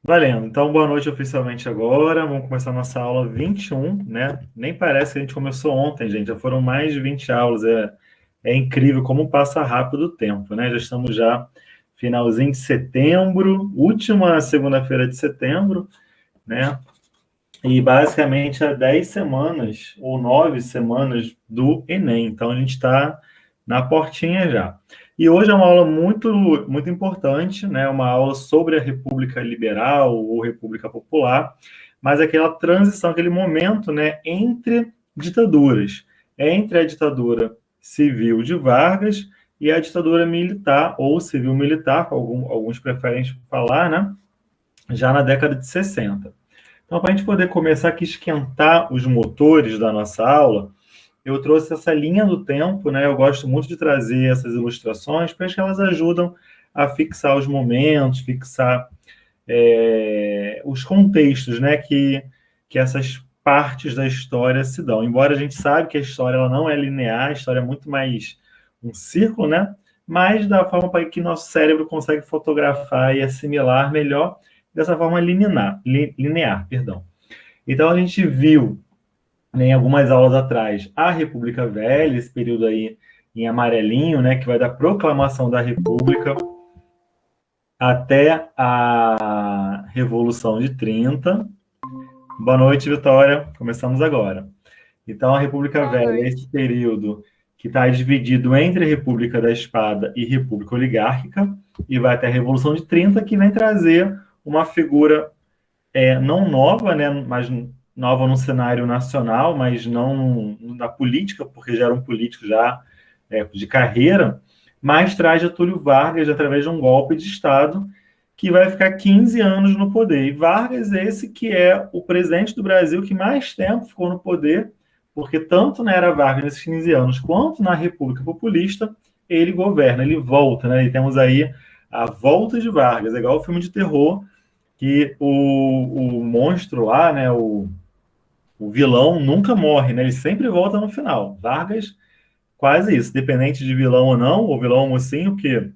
Valendo. Então, boa noite oficialmente agora. Vamos começar a nossa aula 21, né? Nem parece que a gente começou ontem, gente. Já foram mais de 20 aulas. É incrível como passa rápido o tempo, né? Já estamos já finalzinho de setembro, última segunda-feira de setembro, né? E basicamente há 10 semanas ou 9 semanas do Enem. Então a gente está na portinha já. E hoje é uma aula muito importante, né? Uma aula sobre a República Liberal ou República Popular, mas aquela transição, aquele momento, né, entre ditaduras, entre a ditadura civil de Vargas e a ditadura militar ou civil-militar, alguns preferem falar, né? Já na década de 60. Então, para a gente poder começar aqui a esquentar os motores da nossa aula, eu trouxe essa linha do tempo, né? Eu gosto muito de trazer essas ilustrações, porque elas ajudam a fixar os momentos, fixar os contextos, né? Que essas partes da história se dão. Embora a gente saiba que a história ela não é linear, a história é muito mais um círculo, né? Mas da forma para que nosso cérebro consegue fotografar e assimilar melhor, dessa forma linear, perdão. Então a gente viu, né, em algumas aulas atrás a República Velha, esse período aí em amarelinho, né, que vai da proclamação da República até a Revolução de 30. Boa noite, Vitória. Começamos agora. Então, a República Boa Velha é esse noite. período que está dividido entre a República da Espada e República Oligárquica, e vai até a Revolução de 30, que vem trazer uma figura não nova, né, mas nova no cenário nacional, mas não na política, porque já era um político já de carreira, mas traz Getúlio Vargas através de um golpe de Estado que vai ficar 15 anos no poder. E Vargas é esse que é o presidente do Brasil que mais tempo ficou no poder, porque tanto na era Vargas, nesses 15 anos, quanto na República Populista, ele governa, ele volta, né? E temos aí a volta de Vargas, é igual o filme de terror, que o monstro lá, né, o vilão nunca morre, né? Ele sempre volta no final. Vargas, quase isso, dependente de vilão ou não, o vilão é um mocinho, que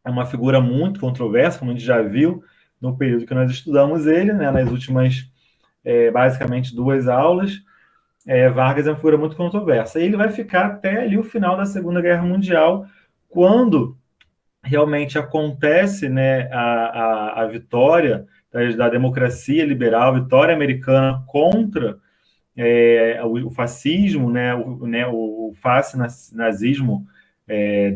é uma figura muito controversa, como a gente já viu no período que nós estudamos ele, né, nas últimas, basicamente, duas aulas. Vargas é uma figura muito controversa. E ele vai ficar até ali o final da Segunda Guerra Mundial, quando realmente acontece, né, a vitória da democracia liberal, a vitória americana contra o fascismo, o fascismo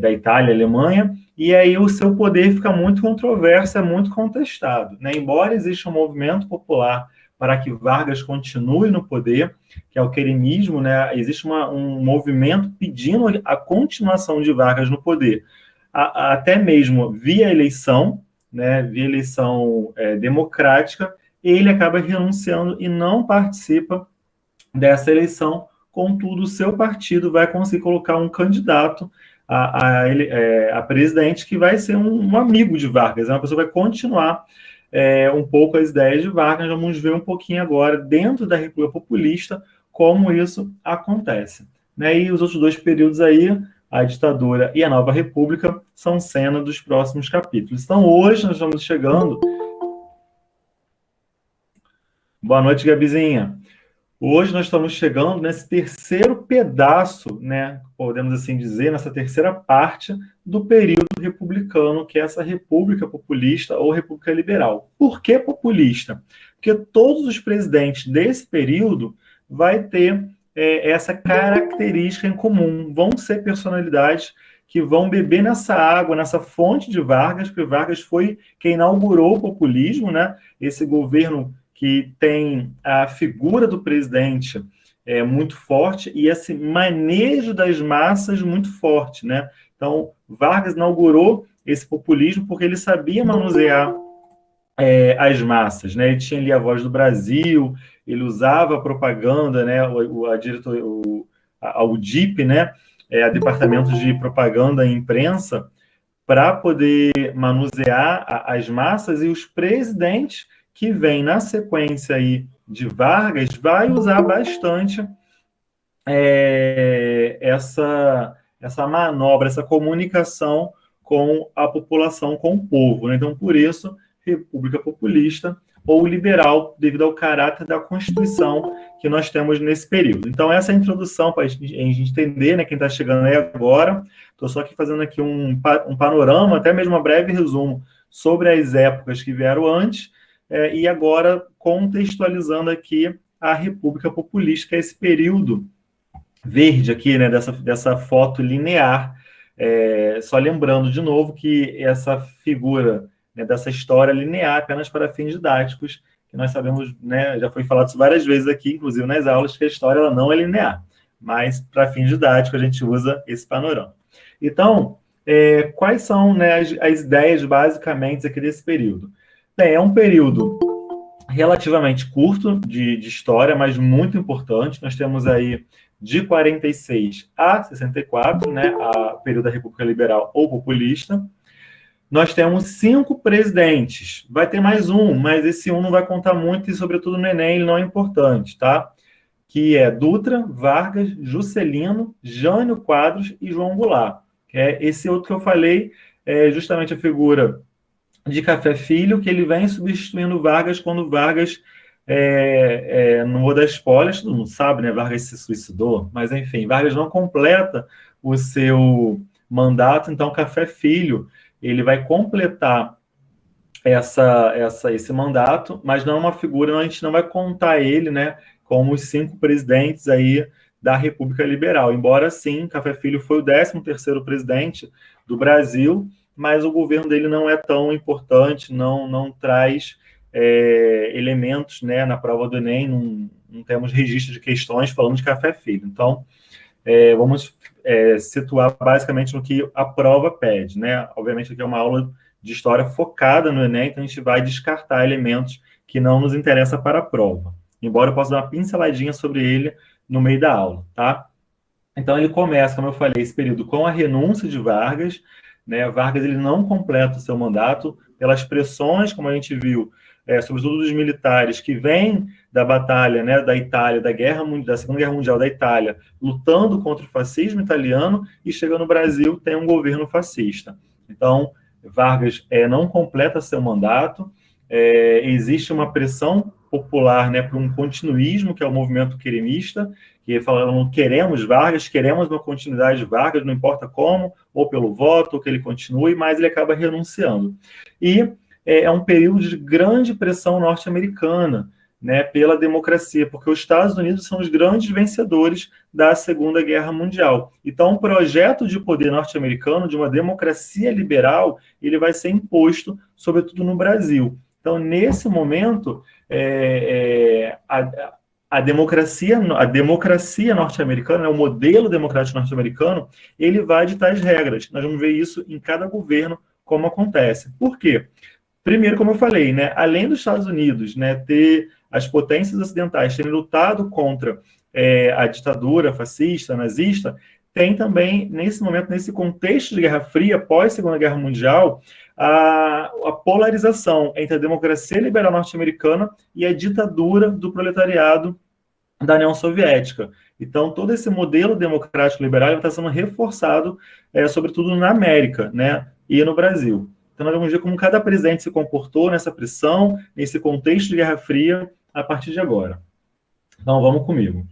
da Itália e Alemanha, e aí o seu poder fica muito controverso, é muito contestado, né? Embora exista um movimento popular para que Vargas continue no poder, que é o queremismo, né? Existe um movimento pedindo a continuação de Vargas no poder, até mesmo via eleição, né? Via eleição democrática, ele acaba renunciando e não participa dessa eleição. Contudo, o seu partido vai conseguir colocar um candidato a presidente que vai ser um amigo de Vargas, uma pessoa que vai continuar um pouco as ideias de Vargas. Vamos ver um pouquinho agora, dentro da República Populista, como isso acontece. Né? E os outros dois períodos aí, a ditadura e a nova república, são cena dos próximos capítulos. Então, hoje nós estamos chegando. Boa noite, Gabizinha. Hoje nós estamos chegando nesse terceiro pedaço, né, podemos assim dizer, nessa terceira parte do período republicano, que é essa república populista ou república liberal. Por que populista? Porque todos os presidentes desse período vai ter essa característica em comum, vão ser personalidades que vão beber nessa água, nessa fonte de Vargas, porque Vargas foi quem inaugurou o populismo, né? Esse governo que tem a figura do presidente muito forte e esse manejo das massas muito forte, né? Então, Vargas inaugurou esse populismo porque ele sabia manusear as massas, né? Ele tinha ali a Voz do Brasil, ele usava a propaganda, né? O DIP, né? A Departamento de Propaganda e Imprensa, para poder manusear as massas, e os presidentes que vêm na sequência aí de Vargas vai usar bastante essa manobra, essa comunicação com a população, com o povo. Né? Então, por isso, República Populista, ou liberal, devido ao caráter da Constituição que nós temos nesse período. Então, essa é a introdução para a gente entender, né, quem está chegando aí agora. Estou só aqui fazendo aqui um panorama, até mesmo um breve resumo sobre as épocas que vieram antes, e agora contextualizando aqui a República Populista, que é esse período verde aqui, né, dessa foto linear. Só lembrando de novo que essa figura, né, dessa história linear apenas para fins didáticos, que nós sabemos, né, já foi falado isso várias vezes aqui, inclusive nas aulas, que a história ela não é linear, mas para fins didáticos a gente usa esse panorama. Então, quais são, né, as ideias basicamente aqui desse período? Bem, é um período relativamente curto de história, mas muito importante. Nós temos aí de 46 a 64, né, a período da República Liberal ou Populista. Nós temos 5 presidentes. Vai ter mais um, mas esse um não vai contar muito e, sobretudo, no Enem, ele não é importante, tá? Que é Dutra, Vargas, Juscelino, Jânio Quadros e João Goulart. Esse outro que eu falei é justamente a figura de Café Filho, que ele vem substituindo Vargas quando Vargas, não vou dar spoilers, todo mundo sabe, né? Vargas se suicidou, mas enfim, Vargas não completa o seu mandato, então Café Filho, ele vai completar esse mandato, mas não é uma figura, a gente não vai contar ele, né, como os 5 presidentes aí da República Liberal, embora sim, Café Filho foi o 13º presidente do Brasil, mas o governo dele não é tão importante, não traz elementos, né, na prova do Enem, não temos registro de questões falando de Café Filho. Então, vamos situar basicamente no que a prova pede, né? Obviamente aqui é uma aula de história focada no Enem, então a gente vai descartar elementos que não nos interessam para a prova, embora eu possa dar uma pinceladinha sobre ele no meio da aula, tá? Então ele começa, como eu falei, esse período com a renúncia de Vargas, né? Vargas ele não completa o seu mandato pelas pressões, como a gente viu, sobretudo dos militares que vêm da batalha, né, da Itália, da Segunda Guerra Mundial da Itália, lutando contra o fascismo italiano, e chega no Brasil, tem um governo fascista. Então, Vargas não completa seu mandato, existe uma pressão popular, né, para um continuismo, que é o movimento querenista, que falam, queremos Vargas, queremos uma continuidade de Vargas, não importa como, ou pelo voto, ou que ele continue, mas ele acaba renunciando. E é um período de grande pressão norte-americana, né, pela democracia, porque os Estados Unidos são os grandes vencedores da Segunda Guerra Mundial. Então, o projeto de poder norte-americano, de uma democracia liberal, ele vai ser imposto, sobretudo no Brasil. Então, nesse momento, a democracia norte-americana, né, o modelo democrático norte-americano, ele vai ditar as regras. Nós vamos ver isso em cada governo, como acontece. Por quê? Primeiro, como eu falei, né, além dos Estados Unidos, né, ter as potências ocidentais terem lutado contra a ditadura fascista, nazista, tem também, nesse momento, nesse contexto de Guerra Fria, pós-Segunda Guerra Mundial, a polarização entre a democracia liberal norte-americana e a ditadura do proletariado da União Soviética. Então, todo esse modelo democrático liberal está sendo reforçado, sobretudo na América, né, e no Brasil. Então, nós vamos ver como cada presidente se comportou nessa pressão, nesse contexto de Guerra Fria, a partir de agora. Então, vamos comigo.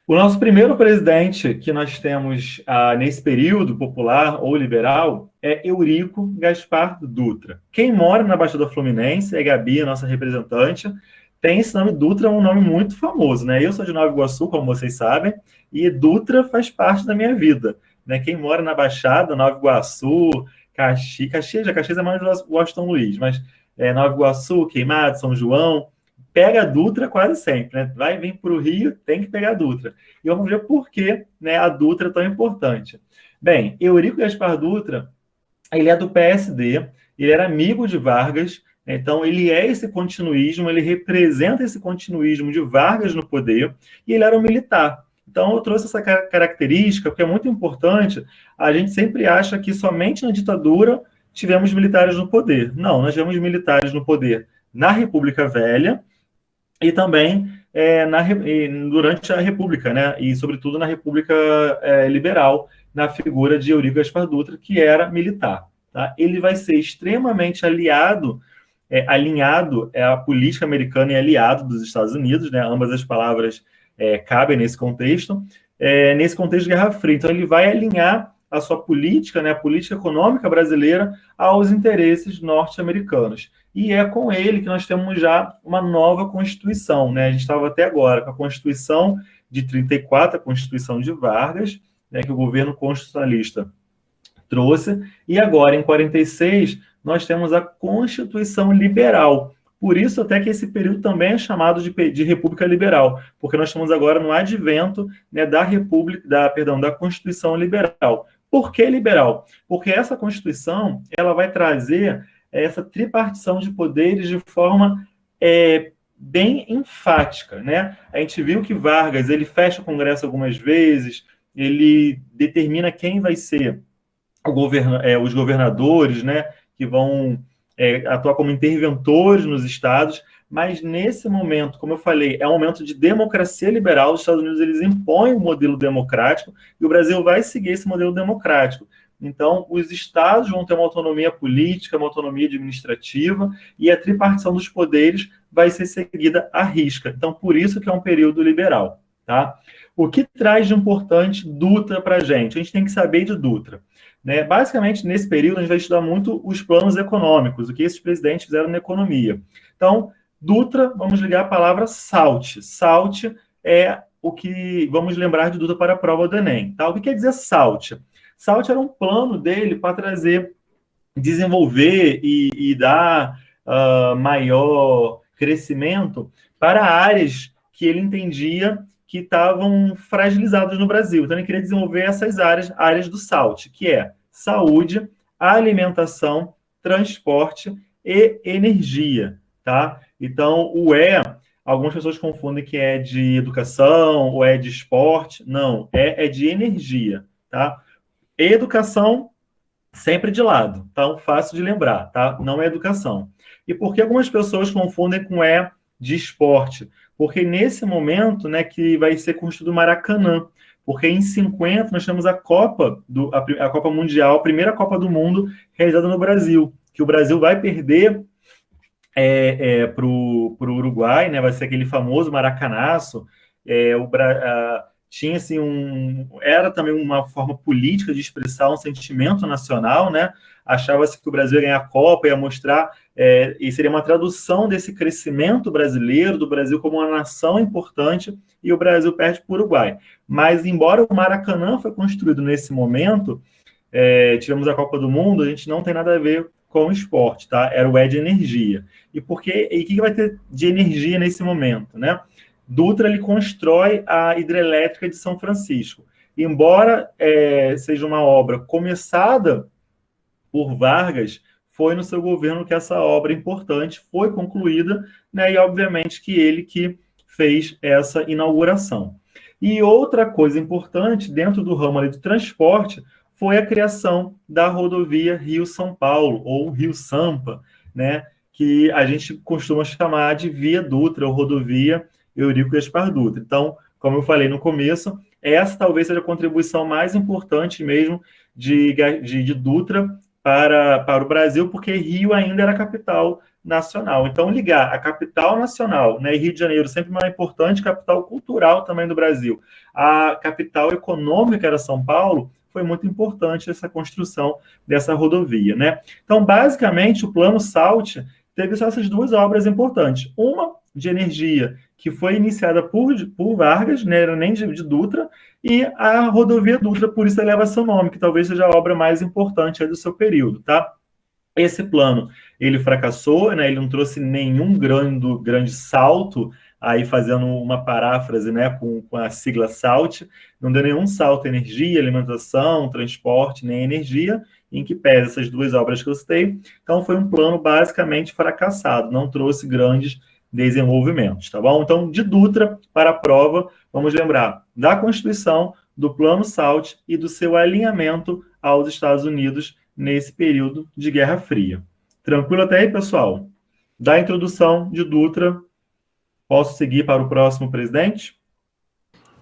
O nosso primeiro presidente que nós temos nesse período popular ou liberal é Eurico Gaspar Dutra. Quem mora na Baixada Fluminense, é Gabi, a nossa representante, tem esse nome Dutra, um nome muito famoso, né? Eu sou de Nova Iguaçu, como vocês sabem, e Dutra faz parte da minha vida, né? Quem mora na Baixada, Nova Iguaçu, Caxias é mais Washington Luiz, mas Nova Iguaçu, Queimado, São João, pega a Dutra quase sempre, né? Vai vir para o Rio, tem que pegar a Dutra. E vamos ver por que, né, a Dutra é tão importante. Bem, Eurico Gaspar Dutra, ele é do PSD, ele era amigo de Vargas, né? Então ele é esse continuismo, ele representa esse continuismo de Vargas no poder, e ele era um militar. Então, eu trouxe essa característica, porque é muito importante. A gente sempre acha que somente na ditadura tivemos militares no poder. Não, nós tivemos militares no poder na República Velha e também durante a República, né? E, sobretudo, na República Liberal, na figura de Eurico Gaspar Dutra, que era militar. Tá? Ele vai ser extremamente aliado alinhado à política americana e aliado dos Estados Unidos, né? Ambas as palavras cabem nesse contexto de Guerra Fria. Então, ele vai alinhar a sua política, né, a política econômica brasileira, aos interesses norte-americanos. E é com ele que nós temos já uma nova Constituição, né? A gente estava até agora com a Constituição de 34, a Constituição de Vargas, né, que o governo constitucionalista trouxe, e agora, em 46, nós temos a Constituição Liberal. Por isso, até que esse período também é chamado de República Liberal, porque nós estamos agora no advento, né, da Constituição Liberal. Por que liberal? Porque essa Constituição ela vai trazer essa tripartição de poderes de forma bem enfática, né? A gente viu que Vargas ele fecha o Congresso algumas vezes, ele determina quem vai ser os governadores, né, que vão atuar como interventores nos estados, mas nesse momento, como eu falei, é um momento de democracia liberal. Os Estados Unidos eles impõem o modelo democrático e o Brasil vai seguir esse modelo democrático. Então, os estados vão ter uma autonomia política, uma autonomia administrativa, e a tripartição dos poderes vai ser seguida à risca. Então, por isso que é um período liberal, tá? O que traz de importante Dutra para a gente? A gente tem que saber de Dutra. Né? Basicamente, nesse período, a gente vai estudar muito os planos econômicos, o que esses presidentes fizeram na economia. Então, Dutra, vamos ligar a palavra SALT. SALT é o que vamos lembrar de Dutra para a prova do Enem. Tá? O que quer dizer SALT? SALT era um plano dele para desenvolver e dar maior crescimento para áreas que ele entendia que estavam fragilizadas no Brasil. Então, ele queria desenvolver essas áreas do SALT, que é saúde, alimentação, transporte e energia, tá? Então, algumas pessoas confundem que é de educação ou é de esporte. Não, é de energia, tá? Educação, sempre de lado, tá? Fácil de lembrar, tá? Não é educação. E por que algumas pessoas confundem com de esporte? Porque nesse momento, né, que vai ser construído o Maracanã, porque em 50 nós temos a Copa Mundial, a primeira Copa do Mundo realizada no Brasil, que o Brasil vai perder para o Uruguai, né, vai ser aquele famoso Maracanaço. Tinha assim era também uma forma política de expressar um sentimento nacional, né? Achava-se que o Brasil ia ganhar a Copa, ia mostrar, e seria uma tradução desse crescimento brasileiro, do Brasil como uma nação importante, e o Brasil perde para o Uruguai. Mas, embora o Maracanã foi construído nesse momento, tivemos a Copa do Mundo, a gente não tem nada a ver com o esporte, tá? Era o de energia. E o que vai ter de energia nesse momento, né? Dutra ele constrói a hidrelétrica de São Francisco. Embora seja uma obra começada por Vargas, foi no seu governo que essa obra importante foi concluída, né, e obviamente que ele que fez essa inauguração. E outra coisa importante dentro do ramo ali do transporte foi a criação da rodovia Rio-São Paulo, ou Rio-Sampa, né, que a gente costuma chamar de Via Dutra, ou rodovia Eurico Gaspar Dutra. Então, como eu falei no começo, essa talvez seja a contribuição mais importante mesmo de Dutra para o Brasil, porque Rio ainda era a capital nacional. Então, ligar a capital nacional, né, Rio de Janeiro, sempre uma importante capital cultural também do Brasil, a capital econômica era São Paulo, foi muito importante essa construção dessa rodovia, né? Então, basicamente, o Plano SALT teve só essas duas obras importantes. Uma de energia, que foi iniciada por Vargas, né, era nem de Dutra, e a rodovia Dutra, por isso leva seu nome, que talvez seja a obra mais importante do seu período, tá? Esse plano, ele fracassou, né, ele não trouxe nenhum grande salto, aí fazendo uma paráfrase, né, com a sigla SALT, não deu nenhum salto em energia, alimentação, transporte, nem energia, em que pesa essas duas obras que eu citei. Então, foi um plano basicamente fracassado, não trouxe grandes desenvolvimentos, tá bom? Então, de Dutra para a prova, vamos lembrar da Constituição, do Plano SALT e do seu alinhamento aos Estados Unidos nesse período de Guerra Fria. Tranquilo até aí, pessoal? Da introdução de Dutra, posso seguir para o próximo presidente?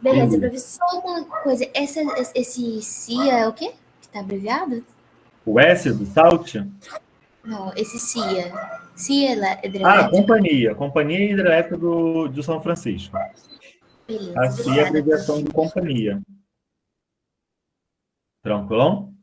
Beleza, professor, só uma coisa, esse CIA é o quê? Que está abreviado? O S do SALT? Não, esse CIA. CIA Ah, hidrelétrica. Companhia Hidrelétrica de São Francisco. A Beleza, CIA é a obrigada, abreviação prof. de companhia. Tranquilão?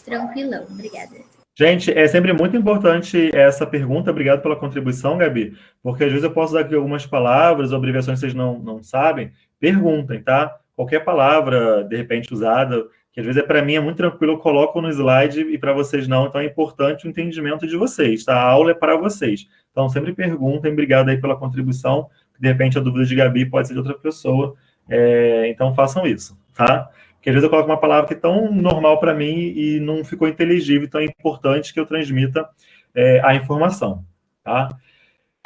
Tranquilão, obrigada. Gente, é sempre muito importante essa pergunta. Obrigado pela contribuição, Gabi, porque às vezes eu posso dar aqui algumas palavras ou abreviações que vocês não sabem. Perguntem, tá? Qualquer palavra, de repente, usada, que às vezes para mim é muito tranquilo, eu coloco no slide e para vocês não. Então é importante o entendimento de vocês, tá? A aula é para vocês. Então sempre perguntem. Obrigado aí pela contribuição. De repente a dúvida de Gabi pode ser de outra pessoa. Então façam isso, tá? Porque às vezes eu coloco uma palavra que é tão normal para mim e não ficou inteligível, então é importante que eu transmita a informação, tá?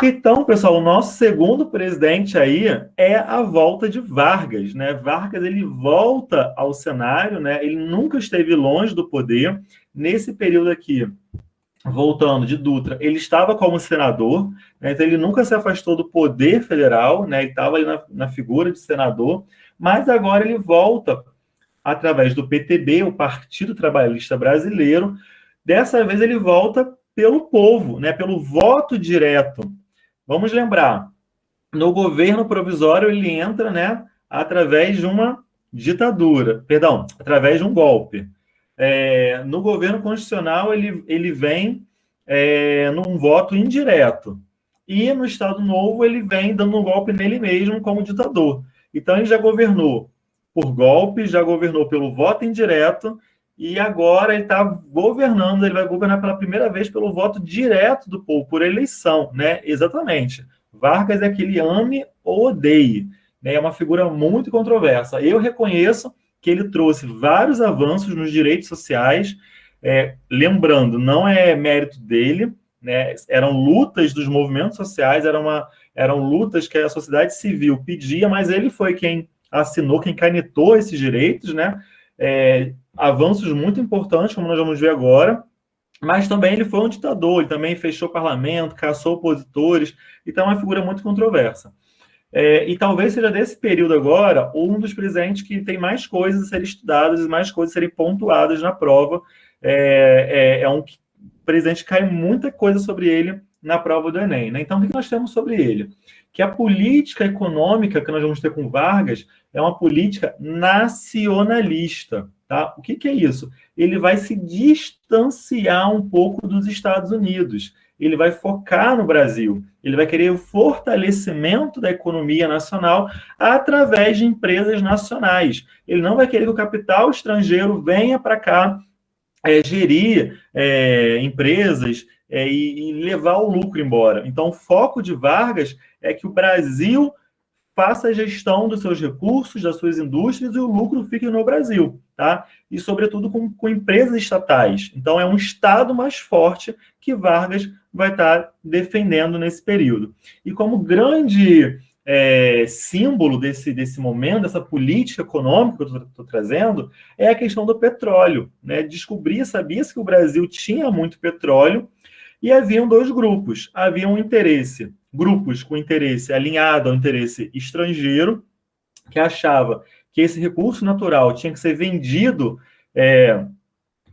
Então, pessoal, o nosso segundo presidente aí é a volta de Vargas, né? Vargas, ele volta ao cenário, né? Ele nunca esteve longe do poder. Nesse período aqui, voltando de Dutra, ele estava como senador, né? Então ele nunca se afastou do poder federal, né? Ele estava ali na figura de senador, mas agora ele volta através do PTB, o Partido Trabalhista Brasileiro. Dessa vez ele volta pelo povo, né, pelo voto direto. Vamos lembrar, no governo provisório ele entra, né, através de uma ditadura, perdão, através de um golpe. No governo constitucional ele vem num voto indireto. E no Estado Novo ele vem dando um golpe nele mesmo como ditador. Então ele já governou por golpe, já governou pelo voto indireto, e agora ele está governando, ele vai governar pela primeira vez pelo voto direto do povo, por eleição, né? Exatamente. Vargas é que ele ame ou odeie, né? É uma figura muito controversa. Eu reconheço que ele trouxe vários avanços nos direitos sociais, lembrando, não é mérito dele, né? Eram lutas dos movimentos sociais, eram lutas que a sociedade civil pedia, mas ele foi quem assinou, quem canetou esses direitos, né? Avanços muito importantes, como nós vamos ver agora, mas também ele foi um ditador, ele também fechou o parlamento, caçou opositores, então é uma figura muito controversa. E talvez seja desse período agora um dos presidentes que tem mais coisas a serem estudadas e mais coisas a serem pontuadas na prova. Um presidente que cai muita coisa sobre ele na prova do Enem, né? Então, o que nós temos sobre ele? Que a política econômica que nós vamos ter com Vargas é uma política nacionalista, tá? O que é isso? Ele vai se distanciar um pouco dos Estados Unidos. Ele vai focar no Brasil. Ele vai querer o fortalecimento da economia nacional através de empresas nacionais. Ele não vai querer que o capital estrangeiro venha para cá gerir empresas e levar o lucro embora. Então, o foco de Vargas é que o Brasil faça a gestão dos seus recursos, das suas indústrias e o lucro fique no Brasil, tá? E, sobretudo, com empresas estatais. Então, é um Estado mais forte que Vargas vai estar defendendo nesse período. E como grande símbolo desse momento, dessa política econômica que eu estou trazendo, é a questão do petróleo, né? Sabia-se que o Brasil tinha muito petróleo e haviam dois grupos. Havia grupos com interesse alinhado ao interesse estrangeiro, que achava que esse recurso natural tinha que ser vendido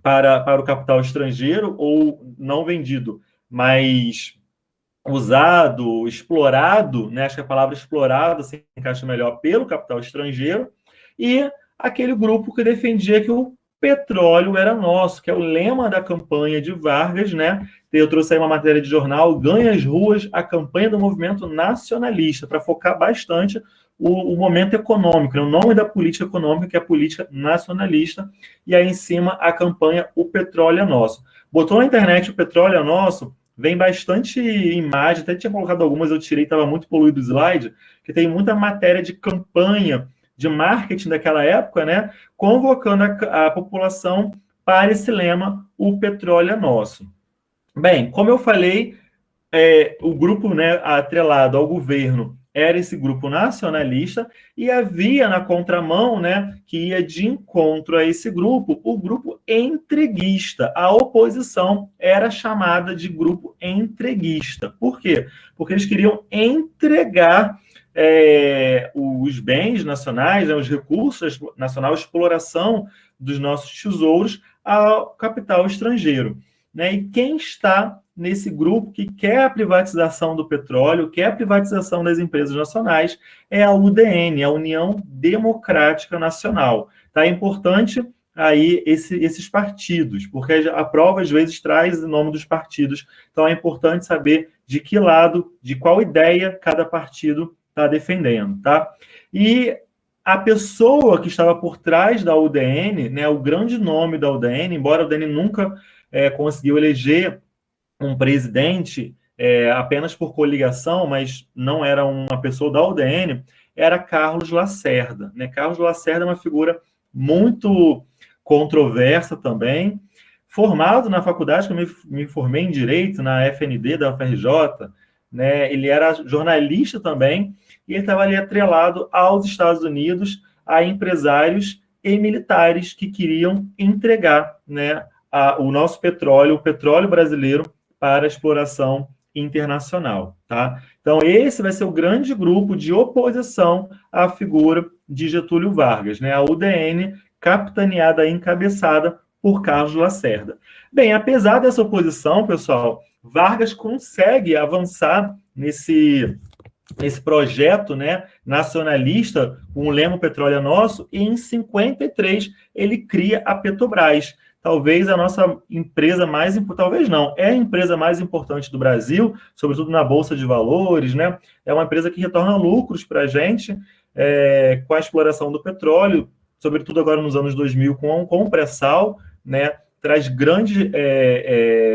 para o capital estrangeiro, ou não vendido, mas usado, explorado, né? Acho que a palavra explorado se encaixa melhor, pelo capital estrangeiro, e aquele grupo que defendia que o petróleo era nosso, que é o lema da campanha de Vargas, né? Eu trouxe aí uma matéria de jornal, Ganha as Ruas, a campanha do movimento nacionalista, para focar bastante o momento econômico, né? O nome da política econômica, que é a política nacionalista, e aí em cima a campanha O Petróleo é Nosso. Botou na internet O Petróleo é Nosso, vem bastante imagem, até tinha colocado algumas, eu tirei, estava muito poluído o slide, que tem muita matéria de campanha, de marketing daquela época, né, convocando a população para esse lema, o petróleo é nosso. Bem, como eu falei, o grupo, né, atrelado ao governo era esse grupo nacionalista, e havia na contramão, né, que ia de encontro a esse grupo, o grupo entreguista. A oposição era chamada de grupo entreguista. Por quê? Porque eles queriam entregar os bens nacionais, né, os recursos nacionais, a exploração dos nossos tesouros ao capital estrangeiro. né? E quem está nesse grupo que quer a privatização do petróleo, quer a privatização das empresas nacionais, é a UDN, a União Democrática Nacional. Tá? É importante aí esses partidos, porque a prova às vezes traz o nome dos partidos, então é importante saber de que lado, de qual ideia cada partido está defendendo, tá? E a pessoa que estava por trás da UDN, né, o grande nome da UDN, embora a UDN nunca conseguiu eleger um presidente apenas por coligação, mas não era uma pessoa da UDN, era Carlos Lacerda, né? Carlos Lacerda é uma figura muito controversa também, formado na faculdade, que eu me formei em Direito, na FND da UFRJ, né? Ele era jornalista também, e ele estava ali atrelado aos Estados Unidos, a empresários e militares que queriam entregar, né, o nosso petróleo, o petróleo brasileiro, para a exploração internacional. Tá? Então, esse vai ser o grande grupo de oposição à figura de Getúlio Vargas, né? A UDN, capitaneada e encabeçada por Carlos Lacerda. Bem, apesar dessa oposição, pessoal, Vargas consegue avançar nesse projeto, né, nacionalista, com o lema Petróleo é Nosso, e em 53 ele cria a Petrobras, talvez a nossa empresa mais importante, talvez não, é a empresa mais importante do Brasil, sobretudo na Bolsa de Valores, né? É uma empresa que retorna lucros para a gente com a exploração do petróleo, sobretudo agora nos anos 2000 com o pré-sal, né? Traz grandes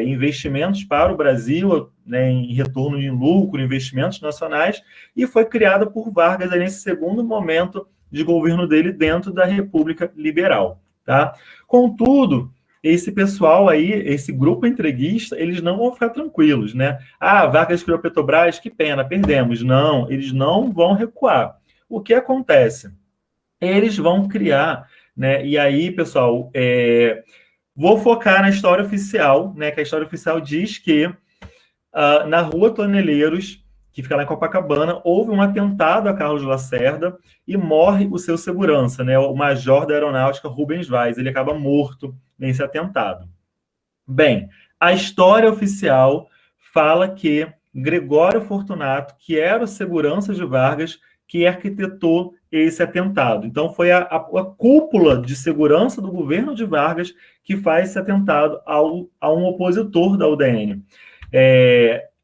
investimentos para o Brasil, né, em retorno de lucro, investimentos nacionais, e foi criada por Vargas aí nesse segundo momento de governo dele dentro da República Liberal. Tá? Contudo, esse pessoal aí, esse grupo entreguista, eles não vão ficar tranquilos, né? Ah, Vargas criou a Petrobras, que pena, perdemos. Não, eles não vão recuar. O que acontece? Eles vão criar, né? E aí, pessoal, vou focar na história oficial, né? Que a história oficial diz que na Rua Toneleiros, que fica lá em Copacabana, houve um atentado a Carlos Lacerda e morre o seu segurança, né? O major da aeronáutica Rubens Vaz. Ele acaba morto nesse atentado. Bem, a história oficial fala que Gregório Fortunato, que era o segurança de Vargas, que arquitetou esse atentado. Então, foi a cúpula de segurança do governo de Vargas que faz esse atentado a um opositor da UDN.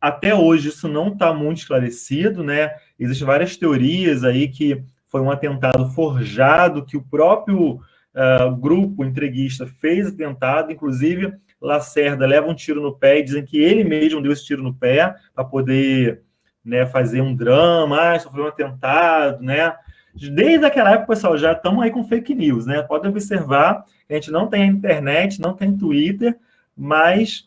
Até hoje, isso não está muito esclarecido, né? Existem várias teorias aí que foi um atentado forjado, que o próprio grupo entreguista fez atentado, inclusive Lacerda leva um tiro no pé e dizem que ele mesmo deu esse tiro no pé para poder, né, fazer um drama, sofreu um atentado, né? Desde aquela época, pessoal, já estamos aí com fake news, né? Podem observar, a gente não tem internet, não tem Twitter, mas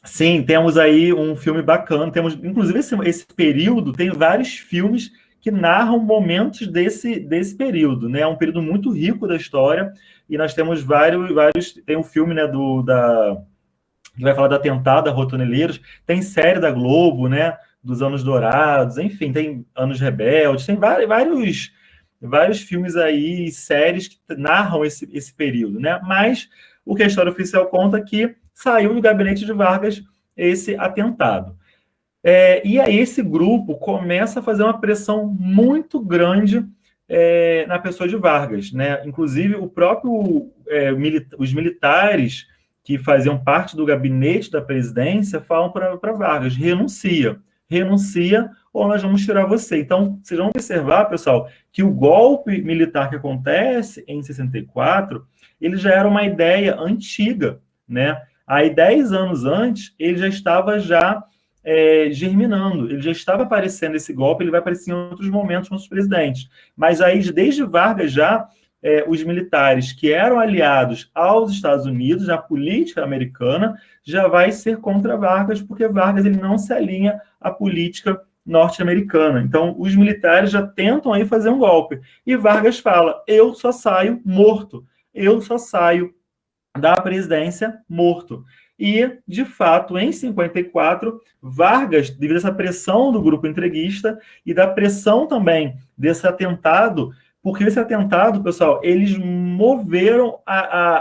sim, temos aí um filme bacana, temos, inclusive, esse período, tem vários filmes que narram momentos desse período, né? É um período muito rico da história, e nós temos vários tem um filme, né, que vai falar do atentado da Rua Toneleiros, tem série da Globo, né, dos Anos Dourados, enfim, tem Anos Rebeldes, tem vários filmes aí, séries que narram esse período, né? Mas o que a história oficial conta é que saiu do gabinete de Vargas esse atentado. E aí esse grupo começa a fazer uma pressão muito grande na pessoa de Vargas, né? Inclusive, o próprio os militares que faziam parte do gabinete da presidência falam para Vargas, renuncia ou nós vamos tirar você. Então, vocês vão observar, pessoal, que o golpe militar que acontece em 64, ele já era uma ideia antiga, né? Aí, 10 anos antes, ele já estava germinando, ele já estava aparecendo esse golpe, ele vai aparecer em outros momentos com os presidentes. Mas aí, desde Vargas os militares que eram aliados aos Estados Unidos, na política americana, já vai ser contra Vargas, porque Vargas ele não se alinha à política norte-americana. Então, os militares já tentam aí fazer um golpe. E Vargas fala, eu só saio morto, eu só saio da presidência morto. E, de fato, em 54, Vargas, devido a essa pressão do grupo entreguista e da pressão também desse atentado, Porque esse atentado, pessoal, eles moveram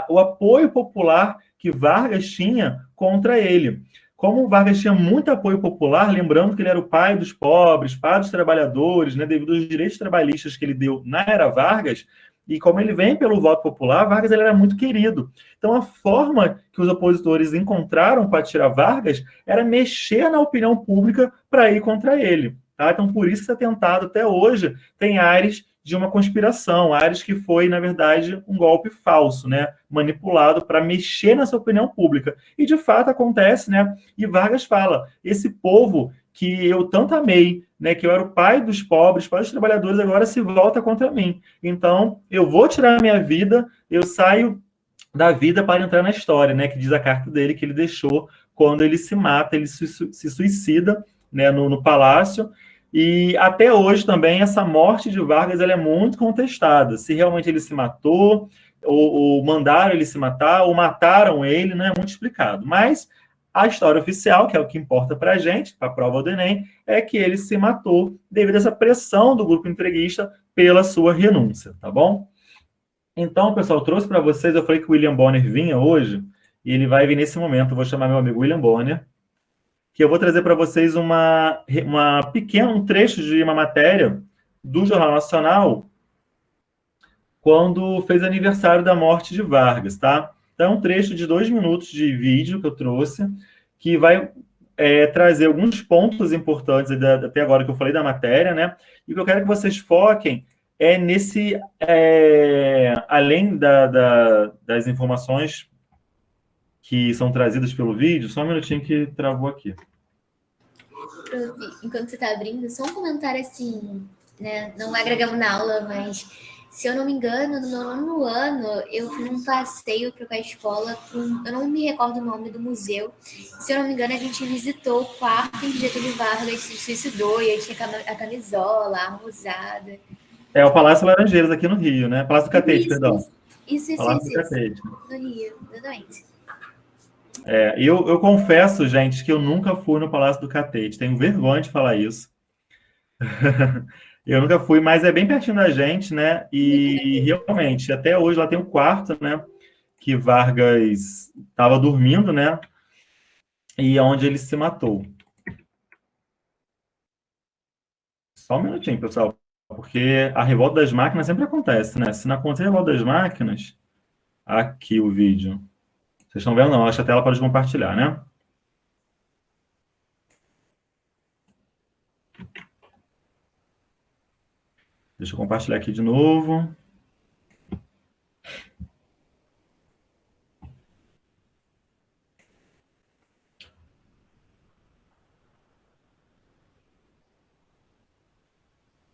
o apoio popular que Vargas tinha contra ele. Como o Vargas tinha muito apoio popular, lembrando que ele era o pai dos pobres, pai dos trabalhadores, né, devido aos direitos trabalhistas que ele deu na era Vargas, e como ele vem pelo voto popular, Vargas ele era muito querido. Então, a forma que os opositores encontraram para tirar Vargas era mexer na opinião pública para ir contra ele. Tá? Então, por isso esse atentado, até hoje, tem áreas de uma conspiração, áreas que foi, na verdade, um golpe falso, né? Manipulado para mexer nessa opinião pública. E, de fato, acontece, né? E Vargas fala, esse povo que eu tanto amei, né, que eu era o pai dos pobres, pai dos trabalhadores, agora se volta contra mim. Então, eu vou tirar a minha vida, eu saio da vida para entrar na história, né, que diz a carta dele, que ele deixou quando ele se mata, ele se suicida, né, no palácio. E até hoje também essa morte de Vargas ela é muito contestada. Se realmente ele se matou, ou mandaram ele se matar, ou mataram ele, não é muito explicado. Mas a história oficial, que é o que importa para a gente, para a prova do Enem, é que ele se matou devido a essa pressão do grupo entreguista pela sua renúncia, tá bom? Então, pessoal, eu trouxe para vocês, eu falei que o William Bonner vinha hoje, e ele vai vir nesse momento, eu vou chamar meu amigo William Bonner, que eu vou trazer para vocês um trecho de uma matéria do Jornal Nacional, quando fez aniversário da morte de Vargas, tá? Então, um trecho de 2 minutos de vídeo que eu trouxe, que vai trazer alguns pontos importantes até agora que eu falei da matéria, né? E o que eu quero que vocês foquem é nesse, além das informações que são trazidas pelo vídeo, só um minutinho que travou aqui. Enquanto você está abrindo, só um comentário assim, né? Não agregamos na aula, mas se eu não me engano, no meu nono ano, eu fui num passeio para a escola, eu não me recordo o nome do museu. Se eu não me engano, a gente visitou o quarto em que Getúlio Vargas se suicidou, e aí tinha a camisola, a arma usada. É o Palácio Laranjeiras, aqui no Rio, né? Palácio do Catete, perdão. Isso. Palácio do Catete. No Rio, exatamente. Eu confesso, gente, que eu nunca fui no Palácio do Catete. Tenho vergonha de falar isso. Eu nunca fui, mas é bem pertinho da gente, né? E realmente, até hoje lá tem um quarto, né? Que Vargas estava dormindo, né? E onde ele se matou. Só um minutinho, pessoal, porque a revolta das máquinas sempre acontece, né? Se não acontecer a revolta das máquinas, aqui o vídeo. Vocês estão vendo? Não, acho que a tela pode compartilhar, né? Deixa eu compartilhar aqui de novo.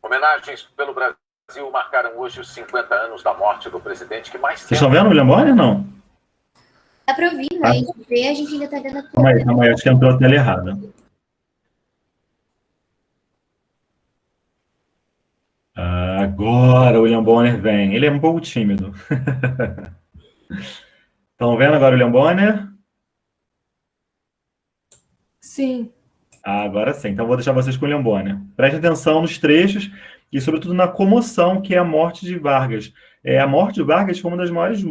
Homenagens pelo Brasil marcaram hoje os 50 anos da morte do presidente que mais... Vocês estão vendo o William Bonner, não? Dá para ouvir, mas ver a gente ainda está vendo a Calma aí, acho que entrou a tela errada. Agora o William Bonner vem. Ele é um pouco tímido. Estão vendo agora o William Bonner? Sim. Agora sim. Então vou deixar vocês com o William Bonner. Prestem atenção nos trechos e, sobretudo, na comoção que é a morte de Vargas. A morte de Vargas foi uma das maiores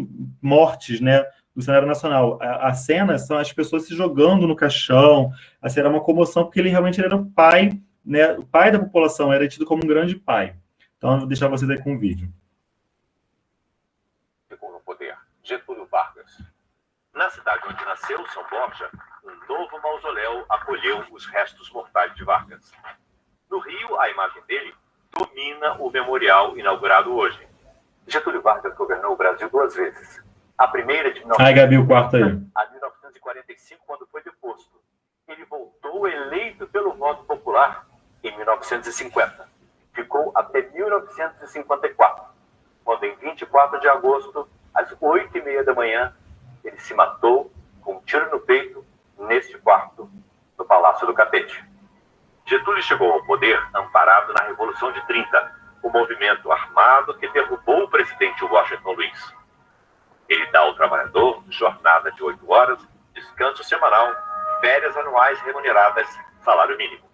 mortes, né, do cenário nacional. A cena são as pessoas se jogando no caixão. A cena é uma comoção porque ele realmente era o pai, né, o pai da população, era tido como um grande pai. Então, eu vou deixar vocês aí com o vídeo. Ficou no poder, Getúlio Vargas. Na cidade onde nasceu, São Borja, um novo mausoléu acolheu os restos mortais de Vargas. No Rio, a imagem dele domina o memorial inaugurado hoje. Getúlio Vargas governou o Brasil 2 vezes. A primeira de 19... Ai, Gabi, o quarto aí. A 1945, quando foi deposto. Ele voltou eleito pelo voto popular em 1950. Ficou até 1954, quando em 24 de agosto, às 8h30 da manhã, ele se matou com um tiro no peito neste quarto do Palácio do Catete. Getúlio chegou ao poder amparado na Revolução de 30, o movimento armado que derrubou o presidente Washington Luiz. Ele dá ao trabalhador jornada de 8 horas, descanso semanal, férias anuais remuneradas, salário mínimo.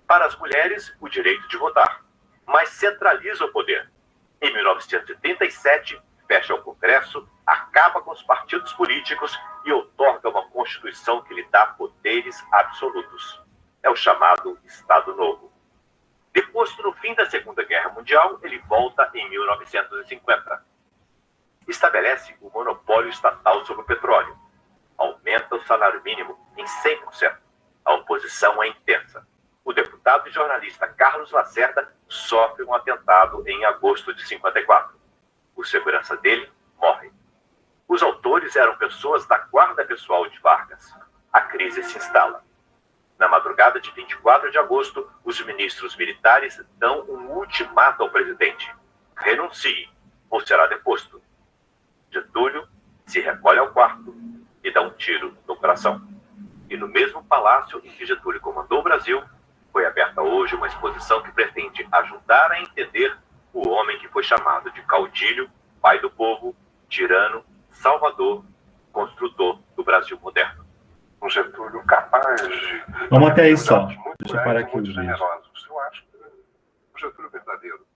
Para as mulheres, o direito de votar. Mas centraliza o poder. Em 1937, fecha o Congresso, acaba com os partidos políticos e outorga uma Constituição que lhe dá poderes absolutos. É o chamado Estado Novo. Deposto no fim da Segunda Guerra Mundial, ele volta em 1950. Estabelece o monopólio estatal sobre o petróleo. Aumenta o salário mínimo em 100%. A oposição é intensa. O deputado e jornalista Carlos Lacerda sofre um atentado em agosto de 54. O segurança dele morre. Os autores eram pessoas da guarda pessoal de Vargas. A crise se instala. Na madrugada de 24 de agosto, os ministros militares dão um ultimato ao presidente. Renuncie ou será deposto. Getúlio se recolhe ao quarto e dá um tiro no coração. E no mesmo palácio em que Getúlio comandou o Brasil, foi aberta hoje uma exposição que pretende ajudar a entender o homem que foi chamado de caudilho, pai do povo, tirano, salvador, construtor do Brasil moderno. Um Getúlio capaz de... Vamos até aí só. Deixa eu parar aqui o vídeo. Eu acho que o Getúlio verdadeiro.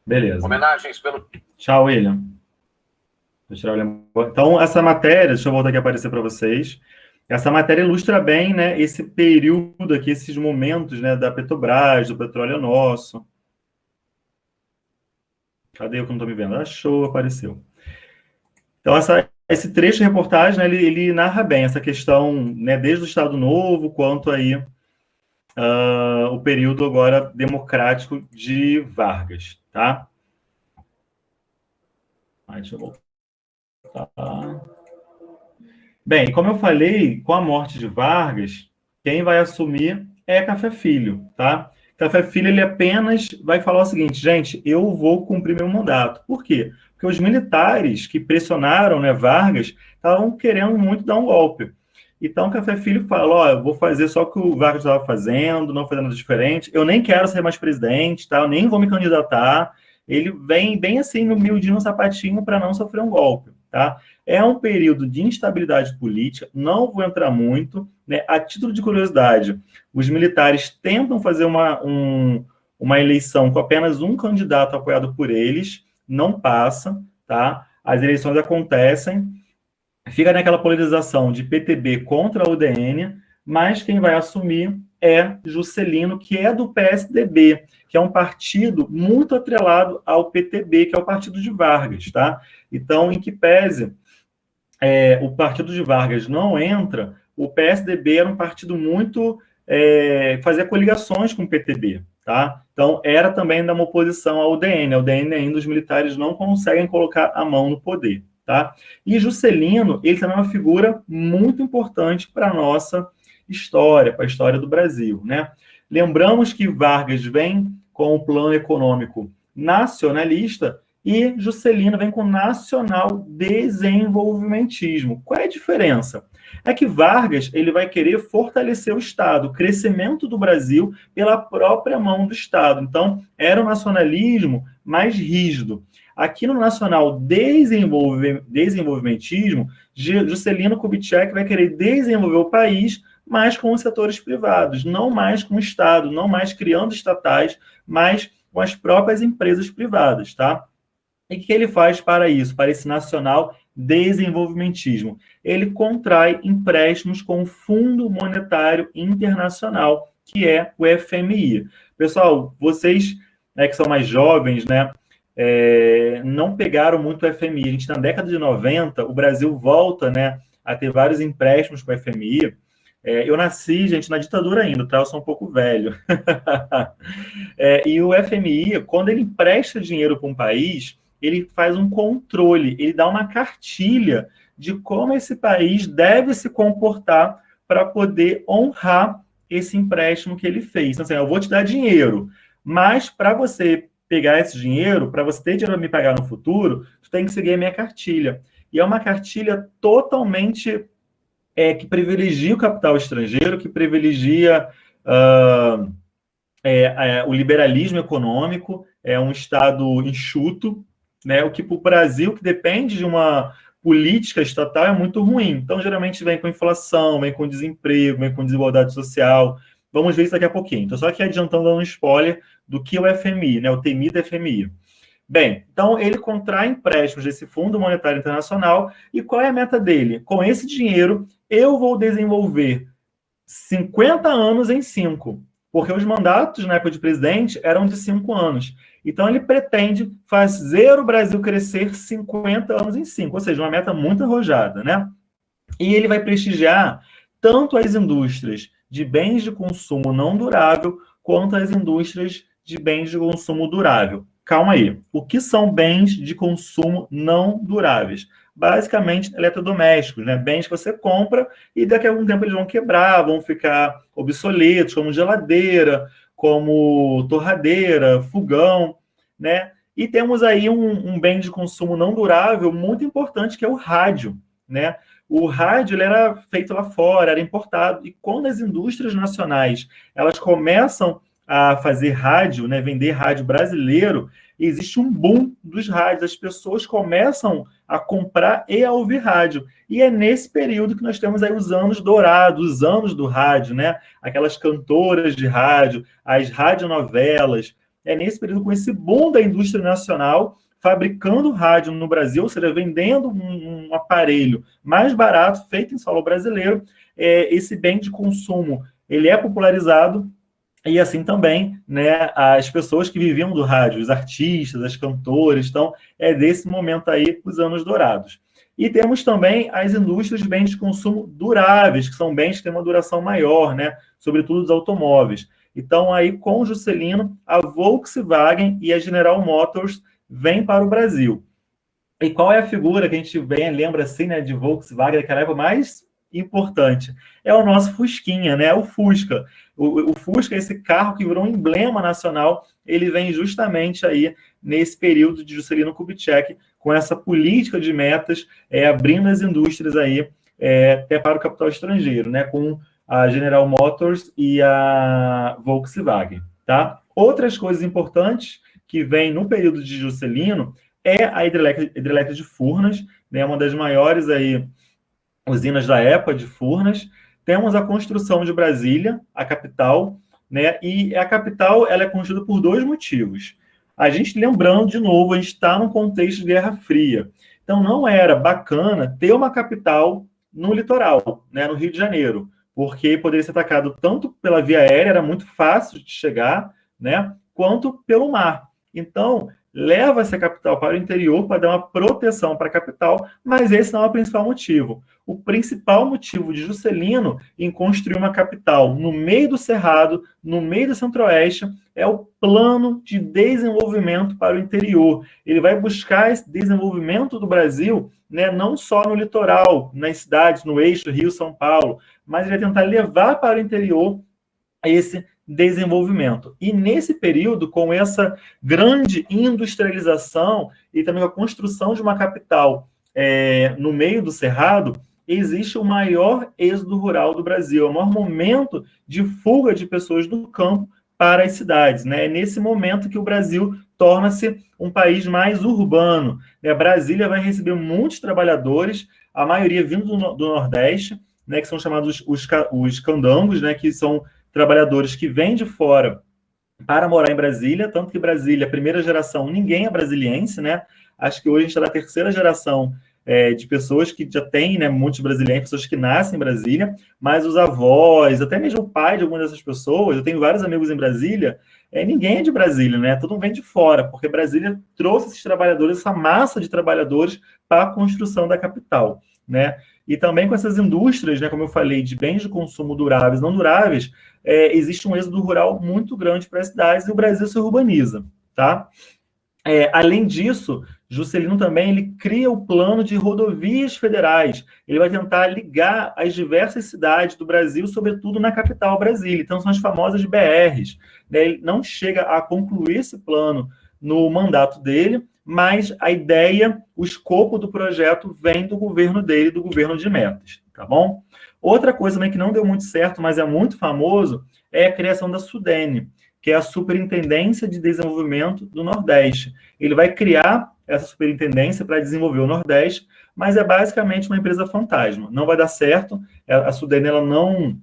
Beleza. Homenagens pelo... Tchau, William. Deixa eu tirar o... Então, essa matéria, deixa eu voltar aqui a aparecer para vocês. Essa matéria ilustra bem, né, esse período aqui, esses momentos, né, da Petrobras, do Petróleo Nosso. Cadê eu que não estou me vendo? Achou, apareceu. Então, esse trecho de reportagem, né, ele narra bem essa questão, né, desde o Estado Novo, quanto aí o período agora democrático de Vargas, tá? Deixa eu voltar. Bem, como eu falei, com a morte de Vargas, quem vai assumir é Café Filho, tá? Café Filho, ele apenas vai falar o seguinte, gente, eu vou cumprir meu mandato. Por quê? Porque os militares que pressionaram, né, Vargas, estavam querendo muito dar um golpe. Então, Café Filho fala, ó, eu vou fazer só o que o Vargas estava fazendo, não fazer nada diferente, eu nem quero ser mais presidente, tá? Eu nem vou me candidatar. Ele vem bem assim, no miudinho, no sapatinho, para não sofrer um golpe, tá? É um período de instabilidade política, não vou entrar muito, né? A título de curiosidade, os militares tentam fazer uma eleição com apenas um candidato apoiado por eles, não passa, tá? As eleições acontecem, fica naquela polarização de PTB contra a UDN, mas quem vai assumir é Juscelino, que é do PSDB, que é um partido muito atrelado ao PTB, que é o partido de Vargas, tá? Então, em que pese o partido de Vargas não entra, o PSDB era um partido muito... fazia coligações com o PTB, tá? Então, era também uma oposição à UDN. A UDN ainda, os militares não conseguem colocar a mão no poder, tá? E Juscelino, ele também é uma figura muito importante para a nossa história, para a história do Brasil, né? Lembramos que Vargas vem com o plano econômico nacionalista e Juscelino vem com nacional desenvolvimentismo. Qual é a diferença? É que Vargas ele vai querer fortalecer o Estado, o crescimento do Brasil pela própria mão do Estado. Então, era um nacionalismo mais rígido. Aqui no nacional desenvolvimentismo, Juscelino Kubitschek vai querer desenvolver o país, mas com os setores privados, não mais com o Estado, não mais criando estatais, mas com as próprias empresas privadas, tá? E o que ele faz para isso, para esse nacional desenvolvimentismo? Ele contrai empréstimos com o Fundo Monetário Internacional, que é o FMI. Pessoal, vocês, né, que são mais jovens, né, não pegaram muito o FMI. A gente, na década de 90, o Brasil volta, né, a ter vários empréstimos com o FMI. Eu nasci, gente, na ditadura ainda, tá? Eu sou um pouco velho. E o FMI, quando ele empresta dinheiro para um país, ele faz um controle, ele dá uma cartilha de como esse país deve se comportar para poder honrar esse empréstimo que ele fez. Então, assim, eu vou te dar dinheiro, mas para você pegar esse dinheiro, para você ter dinheiro para me pagar no futuro, tu tem que seguir a minha cartilha. E é uma cartilha totalmente que privilegia o capital estrangeiro, que privilegia o liberalismo econômico, é um Estado enxuto, né? O que para o Brasil, que depende de uma política estatal, é muito ruim. Então, geralmente, vem com inflação, vem com desemprego, vem com desigualdade social. Vamos ver isso daqui a pouquinho. Então, só aqui adiantando, dando um spoiler do que é o FMI, né? O temido FMI. Bem, então ele contrai empréstimos desse Fundo Monetário Internacional, e qual é a meta dele? Com esse dinheiro, eu vou desenvolver 50 anos em 5, porque os mandatos na época de presidente eram de 5 anos. Então ele pretende fazer o Brasil crescer 50 anos em 5, ou seja, uma meta muito arrojada, né? E ele vai prestigiar tanto as indústrias de bens de consumo não durável, quanto as indústrias de bens de consumo durável. Calma aí. O que são bens de consumo não duráveis? Basicamente, eletrodomésticos, né? Bens que você compra e daqui a algum tempo eles vão quebrar, vão ficar obsoletos, como geladeira, como torradeira, fogão, né? E temos aí um bem de consumo não durável muito importante, que é o rádio, né? O rádio ele era feito lá fora, era importado, e quando as indústrias nacionais elas começam a fazer rádio, né, vender rádio brasileiro, existe um boom dos rádios, as pessoas começam a comprar e a ouvir rádio. E é nesse período que nós temos aí os anos dourados, os anos do rádio, né? Aquelas cantoras de rádio, as radionovelas. É nesse período, com esse boom da indústria nacional, fabricando rádio no Brasil, ou seja, vendendo um aparelho mais barato, feito em solo brasileiro, esse bem de consumo, ele é popularizado. E assim também, né, as pessoas que viviam do rádio, os artistas, as cantoras. Então, é desse momento aí os anos dourados. E temos também as indústrias de bens de consumo duráveis, que são bens que têm uma duração maior, né, sobretudo os automóveis. Então, aí com o Juscelino, a Volkswagen e a General Motors vêm para o Brasil. E qual é a figura que a gente lembra assim, né, de Volkswagen daquela época mais importante? É o nosso Fusquinha, né? O Fusca. O Fusca, esse carro que virou um emblema nacional, ele vem justamente aí nesse período de Juscelino Kubitschek, com essa política de metas, abrindo as indústrias aí até para o capital estrangeiro, né? Com a General Motors e a Volkswagen, tá? Outras coisas importantes que vem no período de Juscelino é a hidrelétrica de Furnas, né? Uma das maiores aí usinas da época de Furnas. Temos a construção de Brasília, a capital, né? E a capital ela é construída por dois motivos. A gente, lembrando, de novo, a gente está num contexto de Guerra Fria. Então, não era bacana ter uma capital no litoral, né? No Rio de Janeiro, porque poderia ser atacado tanto pela via aérea, era muito fácil de chegar, né? Quanto pelo mar. Então, leva essa capital para o interior para dar uma proteção para a capital, mas esse não é o principal motivo. O principal motivo de Juscelino em construir uma capital no meio do Cerrado, no meio do Centro-Oeste, é o plano de desenvolvimento para o interior. Ele vai buscar esse desenvolvimento do Brasil, né, não só no litoral, nas cidades, no eixo Rio-São Paulo, mas ele vai tentar levar para o interior esse desenvolvimento. E nesse período, com essa grande industrialização e também a construção de uma capital no meio do Cerrado, existe o maior êxodo rural do Brasil, é o maior momento de fuga de pessoas do campo para as cidades, né? É nesse momento que o Brasil torna-se um país mais urbano, né? Brasília vai receber muitos trabalhadores, a maioria vindo do Nordeste, né, que são chamados os candangos, né, que são trabalhadores que vêm de fora para morar em Brasília, tanto que Brasília, a primeira geração, ninguém é brasiliense, né? Acho que hoje a gente está na terceira geração de pessoas que já têm, né, muitos brasileiros, pessoas que nascem em Brasília, mas os avós, até mesmo o pai de algumas dessas pessoas, eu tenho vários amigos em Brasília, ninguém é de Brasília, né? Todo mundo vem de fora, porque Brasília trouxe esses trabalhadores, essa massa de trabalhadores para a construção da capital, né? E também com essas indústrias, né, como eu falei, de bens de consumo duráveis, não duráveis, existe um êxodo rural muito grande para as cidades e o Brasil se urbaniza, tá? Além disso, Juscelino também ele cria o plano de rodovias federais. Ele vai tentar ligar as diversas cidades do Brasil, sobretudo na capital, Brasília. Então, são as famosas BRs, né? Ele não chega a concluir esse plano no mandato dele, mas a ideia, o escopo do projeto vem do governo dele, do governo de Metas, tá bom? Outra coisa também que não deu muito certo, mas é muito famoso, é a criação da SUDENE, que é a Superintendência de Desenvolvimento do Nordeste. Ele vai criar essa superintendência para desenvolver o Nordeste, mas é basicamente uma empresa fantasma. Não vai dar certo, a SUDENE ela não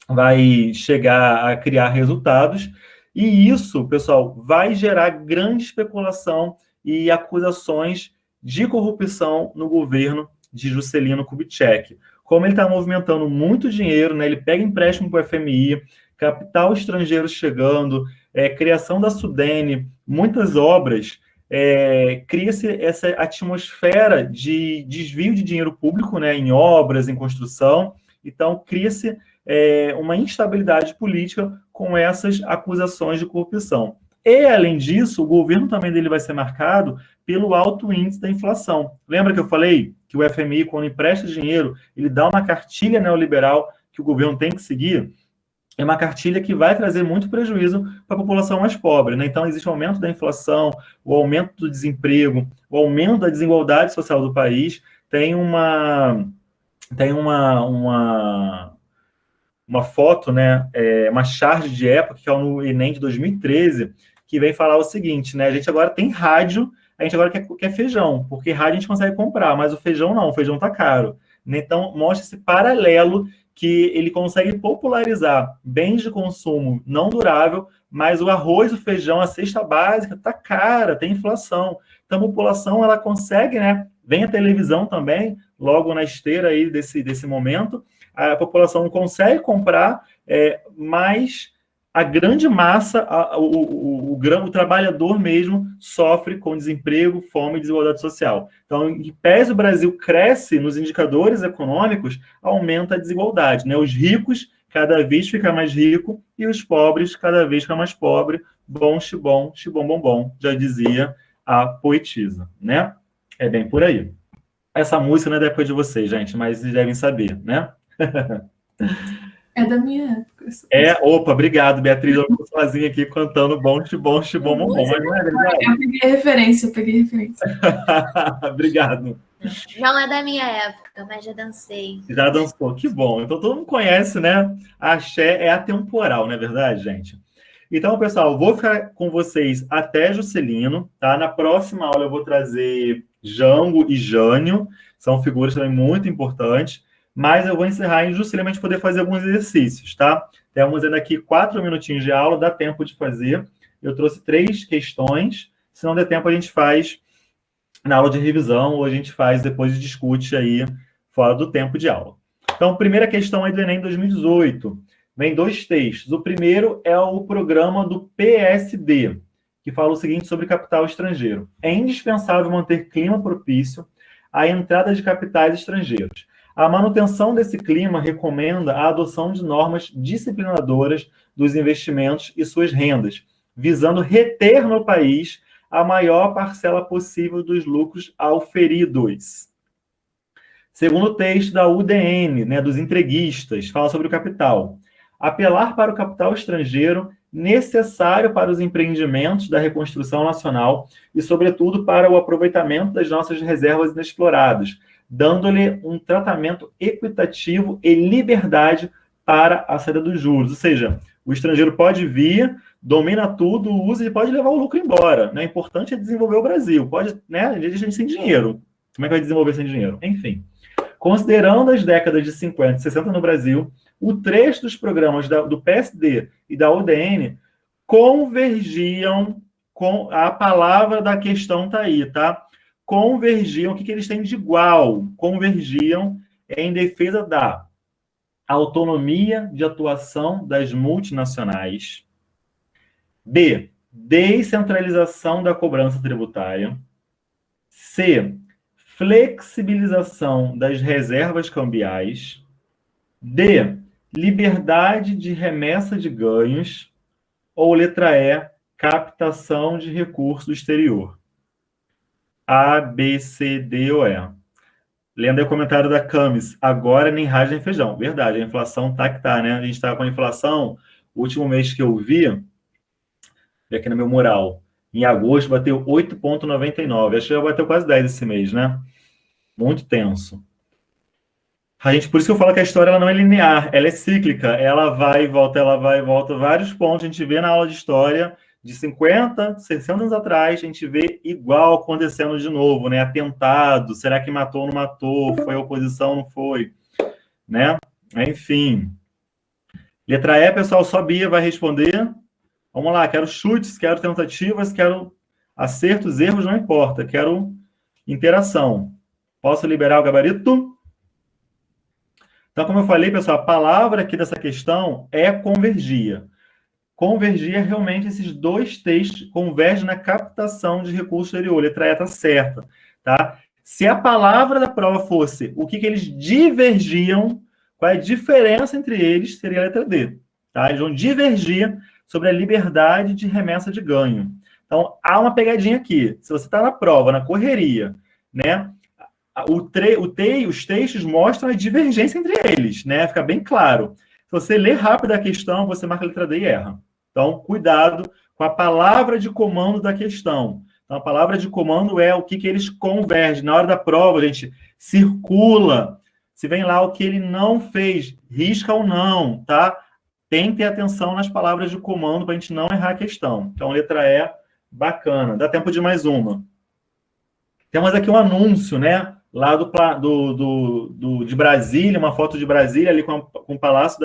vai chegar a criar resultados, e isso, pessoal, vai gerar grande especulação e acusações de corrupção no governo de Juscelino Kubitschek. Como ele está movimentando muito dinheiro, né, ele pega empréstimo para o FMI, capital estrangeiro chegando, criação da Sudene, muitas obras, cria-se essa atmosfera de desvio de dinheiro público, né, em obras, em construção. Então, cria-se uma instabilidade política com essas acusações de corrupção. E, além disso, o governo também dele vai ser marcado pelo alto índice da inflação. Lembra que eu falei que o FMI, quando empresta dinheiro, ele dá uma cartilha neoliberal que o governo tem que seguir? É uma cartilha que vai trazer muito prejuízo para a população mais pobre, né? Então, existe o aumento da inflação, o aumento do desemprego, o aumento da desigualdade social do país. Tem uma foto, né? Uma charge de época, que é no Enem de 2013, que vem falar o seguinte, né? A gente agora tem rádio, a gente agora quer feijão, porque rádio a gente consegue comprar, mas o feijão não, o feijão está caro. Então, mostra esse paralelo que ele consegue popularizar bens de consumo não durável, mas o arroz, o feijão, a cesta básica está cara, tem inflação. Então, a população, ela consegue, né? Vem a televisão também, logo na esteira aí desse momento, a população consegue comprar, mas a grande massa, o trabalhador mesmo, sofre com desemprego, fome e desigualdade social. Então, em pese o Brasil cresce nos indicadores econômicos, aumenta a desigualdade, né? Os ricos cada vez ficam mais ricos e os pobres cada vez ficam mais pobres. Bom, xibom, xibom, bom, bom, já dizia a poetisa, né? É bem por aí. Essa música não é da época de vocês, gente, mas vocês devem saber, né? É da minha época. Opa, obrigado, Beatriz. Eu estou sozinha aqui cantando bom, xibom, xibom, bom, bom. Mas não é verdade? Eu peguei referência. Obrigado. Não é da minha época, mas já dancei. Já dançou, que bom. Então todo mundo conhece, né? A axé é atemporal, não é verdade, gente? Então, pessoal, vou ficar com vocês até Juscelino, tá? Na próxima aula eu vou trazer Jango e Jânio, são figuras também muito importantes, mas eu vou encerrar em Juscelino para a gente poder fazer alguns exercícios, tá? Temos ainda aqui 4 minutinhos de aula, dá tempo de fazer. Eu trouxe 3 questões, se não der tempo a gente faz na aula de revisão, ou a gente faz depois e discute aí fora do tempo de aula. Então, primeira questão aí do Enem 2018. Vem 2 textos. O primeiro é o programa do PSD, que fala o seguinte sobre capital estrangeiro. É indispensável manter clima propício à entrada de capitais estrangeiros. A manutenção desse clima recomenda a adoção de normas disciplinadoras dos investimentos e suas rendas, visando reter no país a maior parcela possível dos lucros auferidos. Segundo texto da UDN, né, dos entreguistas, fala sobre o capital. Apelar para o capital estrangeiro necessário para os empreendimentos da reconstrução nacional e, sobretudo, para o aproveitamento das nossas reservas inexploradas, dando-lhe um tratamento equitativo e liberdade para a saída dos juros. Ou seja, o estrangeiro pode vir, domina tudo, usa e pode levar o lucro embora. Né? O importante é desenvolver o Brasil. Pode, né? A gente sem dinheiro. Como é que vai desenvolver sem dinheiro? Enfim. Considerando as décadas de 50 e 60 no Brasil, o trecho dos programas do PSD e da UDN convergiam com a palavra da questão está aí, tá? Convergiam, o que eles têm de igual? Convergiam em defesa da autonomia de atuação das multinacionais. B. Descentralização da cobrança tributária. C. Flexibilização das reservas cambiais. D. Liberdade de remessa de ganhos. Ou letra E. Captação de recursos do exterior. A, B, C, D ou E. Lendo aí o comentário da Camis, agora nem rádio nem feijão. Verdade, a inflação tá que tá, né? A gente estava com a inflação, o último mês que eu vi aqui no meu mural, em agosto bateu 8,99. Acho que já bateu quase 10 esse mês, né? Muito tenso. Por isso que eu falo que a história ela não é linear, ela é cíclica. Ela vai e volta, vários pontos. A gente vê na aula de história de 50, 60 anos atrás, a gente vê igual acontecendo de novo, né? Atentado, será que matou ou não matou? Foi a oposição, não foi? Né? Enfim. Letra E, pessoal, só Bia vai responder. Vamos lá, quero chutes, quero tentativas, quero Acertos, erros, não importa. Quero interação. Posso liberar o gabarito? Então, como eu falei, pessoal, a palavra aqui dessa questão é convergia. Convergia, realmente, esses dois textos convergem na captação de recurso exterior. Letra E está certa, tá? Se a palavra da prova fosse o que eles divergiam, qual é a diferença entre eles, seria a letra D. Tá? Eles vão divergir sobre a liberdade de remessa de ganho. Então, há uma pegadinha aqui. Se você está na prova, na correria, né, os textos mostram a divergência entre eles, né? Fica bem claro. Se você ler rápido a questão, você marca a letra D e erra. Então, cuidado com a palavra de comando da questão. Então, a palavra de comando é o que eles convergem. Na hora da prova, a gente circula. Se vem lá o que ele não fez, risca ou não, tá? Tem que ter atenção nas palavras de comando para a gente não errar a questão. Então, letra E, bacana. Dá tempo de mais uma. Temos aqui um anúncio, né? Lá de Brasília, uma foto de Brasília ali com o Palácio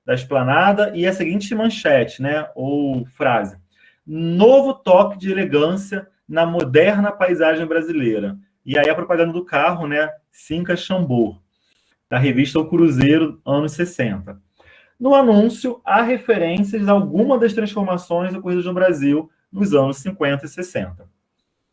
da Esplanada, e a seguinte manchete, né? Ou frase. Novo toque de elegância na moderna paisagem brasileira. E aí a propaganda do carro, né? Cinca Chambord, da revista O Cruzeiro, anos 60. No anúncio, há referências a alguma das transformações ocorridas no Brasil nos anos 50 e 60.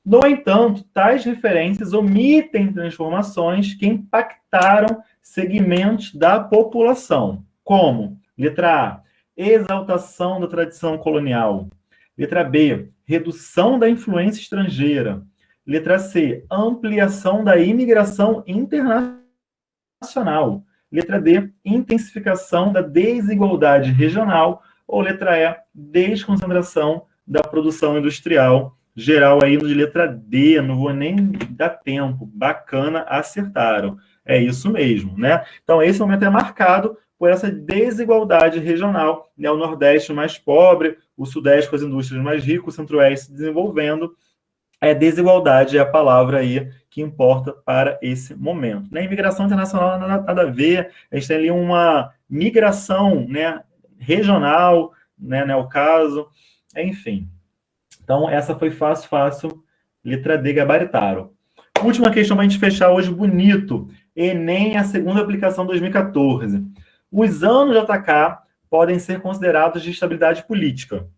No entanto, tais referências omitem transformações que impactaram segmentos da população, como, letra A, exaltação da tradição colonial. Letra B, redução da influência estrangeira. Letra C, ampliação da imigração internacional. Letra D, intensificação da desigualdade regional. Ou letra E, desconcentração da produção industrial. Geral aí de letra D, não vou nem dar tempo. Bacana, acertaram. É isso mesmo, né? Então, esse momento é marcado por essa desigualdade regional, né? O Nordeste mais pobre, o Sudeste com as indústrias mais ricas, o Centro-Oeste desenvolvendo. Desigualdade é a palavra aí que importa para esse momento. Na imigração internacional, nada a ver. A gente tem ali uma migração, né, regional, né, o caso. Enfim. Então, essa foi fácil. Letra D, gabaritaram. Última questão para a gente fechar hoje, bonito. Enem, a segunda aplicação 2014. Os anos de JK podem ser considerados de estabilidade política.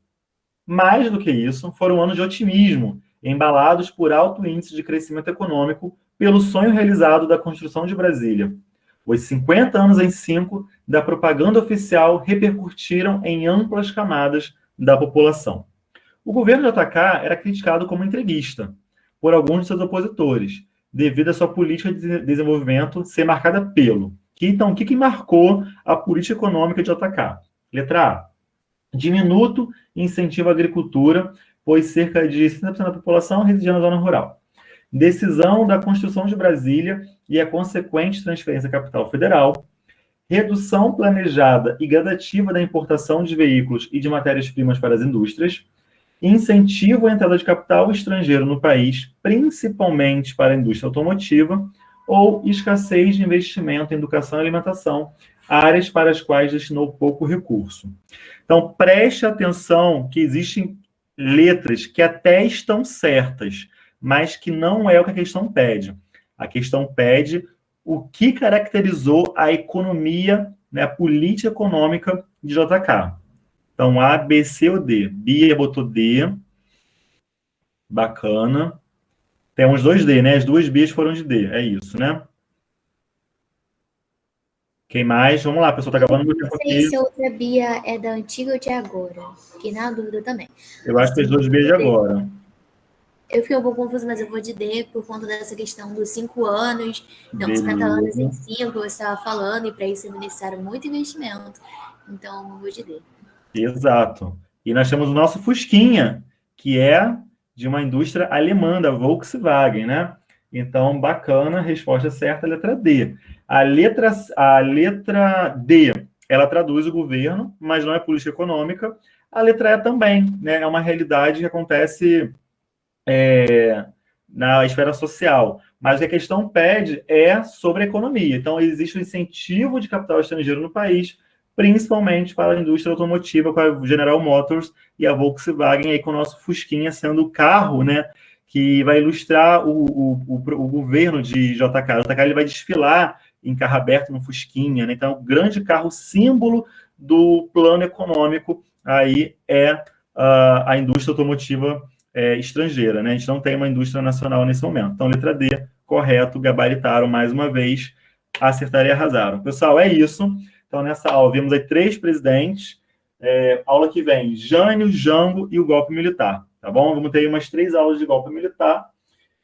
Mais do que isso, foram anos de otimismo, embalados por alto índice de crescimento econômico pelo sonho realizado da construção de Brasília. Os 50 anos em 5 da propaganda oficial repercutiram em amplas camadas da população. O governo JK era criticado como entreguista por alguns de seus opositores, devido à sua política de desenvolvimento ser marcada pelo. Então, o que marcou a política econômica de JK? Letra A. Diminuto incentivo à agricultura, pois cerca de 60% da população residia na zona rural. Decisão da construção de Brasília e a consequente transferência à capital federal. Redução planejada e gradativa da importação de veículos e de matérias-primas para as indústrias. Incentivo à entrada de capital estrangeiro no país, principalmente para a indústria automotiva, ou escassez de investimento em educação e alimentação, áreas para as quais destinou pouco recurso. Então, preste atenção que existem letras que até estão certas, mas que não é o que a questão pede. A questão pede o que caracterizou a economia, né, a política econômica de JK. Então, A, B, C ou D. Bia botou D. Bacana. Temos 2 D, né? As 2 Bias foram de D. É isso, né? Quem mais? Vamos lá, pessoal. Tá acabando muito tempo aqui. Não sei se a outra Bia é da antiga ou de agora. Fiquei na dúvida também. Eu acho que as 2 Bias de agora. Eu fiquei um pouco confusa, mas eu vou de D por conta dessa questão dos 5 anos. Então, 50 anos em 5, você estava falando, e para isso iniciaram muito investimento. Então, eu vou de D. Exato. E nós temos o nosso Fusquinha, que é de uma indústria alemã, da Volkswagen, né? Então, bacana, resposta certa, letra D. A letra D, ela traduz o governo, mas não é política econômica. A letra E também, né? É uma realidade que acontece na esfera social. Mas o que a questão pede é sobre a economia. Então, existe um incentivo de capital estrangeiro no país principalmente para a indústria automotiva, com a General Motors e a Volkswagen, aí com o nosso Fusquinha sendo o carro, né, que vai ilustrar o governo de JK. O JK ele vai desfilar em carro aberto no Fusquinha, né? Então, o grande carro símbolo do plano econômico aí é a indústria automotiva estrangeira, né? A gente não tem uma indústria nacional nesse momento. Então, letra D, correto, gabaritaram mais uma vez, acertaram e arrasaram. Pessoal, é isso. Então, nessa aula, vimos aí 3 presidentes. Aula que vem, Jânio, Jango e o golpe militar, tá bom? Vamos ter umas 3 aulas de golpe militar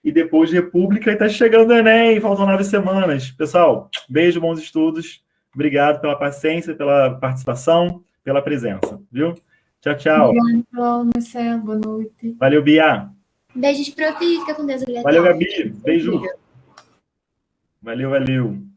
e depois República, e tá chegando o Enem, faltam 9 semanas. Pessoal, beijo, bons estudos. Obrigado pela paciência, pela participação, pela presença, viu? Tchau, tchau. Obrigada, Marcelo. Boa noite. Valeu, Bia. Beijos, prof. Fica com Deus. Obrigada. Valeu, Gabi. Beijo. Valeu, valeu.